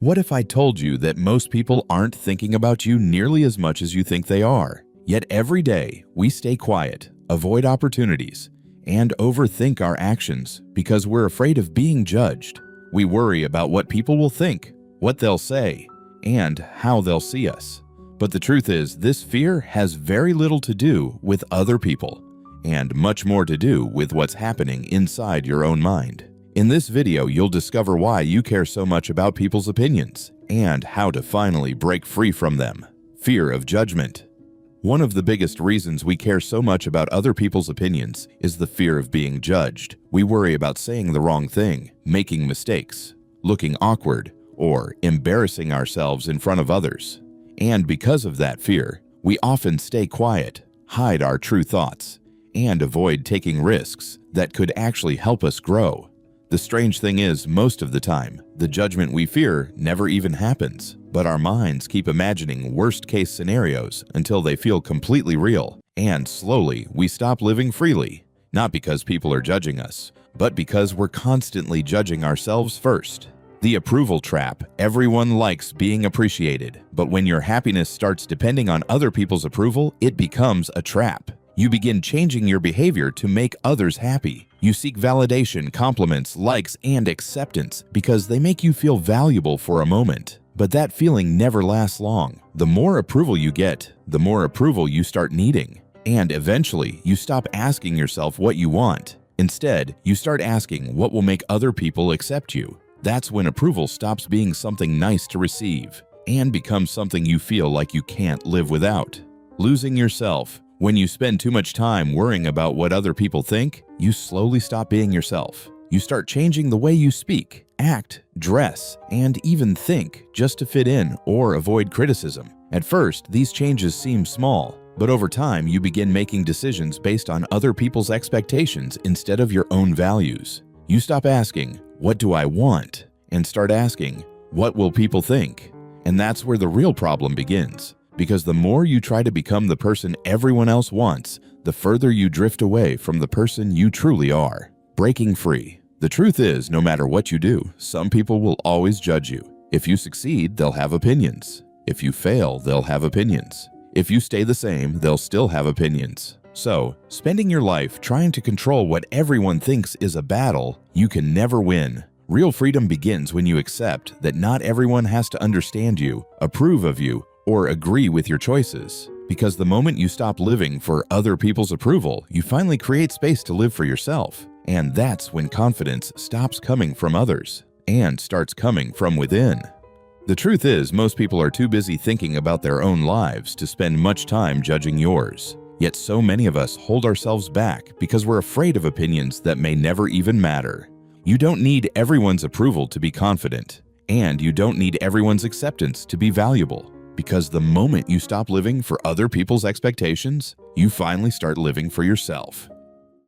What if I told you that most people aren't thinking about you nearly as much as you think they are? Yet every day, we stay quiet, avoid opportunities, and overthink our actions because we're afraid of being judged. We worry about what people will think, what they'll say, and how they'll see us. But the truth is, this fear has very little to do with other people, and much more to do with what's happening inside your own mind. In this video, you'll discover why you care so much about people's opinions and how to finally break free from them. Fear of judgment. One of the biggest reasons we care so much about other people's opinions is the fear of being judged. We worry about saying the wrong thing, making mistakes, looking awkward, or embarrassing ourselves in front of others. And because of that fear, we often stay quiet, hide our true thoughts, and avoid taking risks that could actually help us grow. The strange thing is, most of the time, the judgment we fear never even happens, but our minds keep imagining worst-case scenarios until they feel completely real, and slowly we stop living freely, not because people are judging us, but because we're constantly judging ourselves first. The approval trap. Everyone likes being appreciated, but when your happiness starts depending on other people's approval, it becomes a trap. You begin changing your behavior to make others happy. You seek validation, compliments, likes, and acceptance because they make you feel valuable for a moment. But that feeling never lasts long. The more approval you get, the more approval you start needing. And eventually, you stop asking yourself what you want. Instead, you start asking what will make other people accept you. That's when approval stops being something nice to receive and becomes something you feel like you can't live without. Losing yourself. When you spend too much time worrying about what other people think, you slowly stop being yourself. You start changing the way you speak, act, dress, and even think just to fit in or avoid criticism. At first, these changes seem small, but over time you begin making decisions based on other people's expectations instead of your own values. You stop asking, "What do I want?" and start asking, "What will people think?" And that's where the real problem begins. Because the more you try to become the person everyone else wants, the further you drift away from the person you truly are. Breaking free. The truth is, no matter what you do, some people will always judge you. If you succeed, they'll have opinions. If you fail, they'll have opinions. If you stay the same, they'll still have opinions. So, spending your life trying to control what everyone thinks is a battle you can never win. Real freedom begins when you accept that not everyone has to understand you, approve of you, or agree with your choices. Because the moment you stop living for other people's approval, you finally create space to live for yourself. And that's when confidence stops coming from others and starts coming from within. The truth is, most people are too busy thinking about their own lives to spend much time judging yours. Yet so many of us hold ourselves back because we're afraid of opinions that may never even matter. You don't need everyone's approval to be confident, and you don't need everyone's acceptance to be valuable. Because the moment you stop living for other people's expectations, you finally start living for yourself.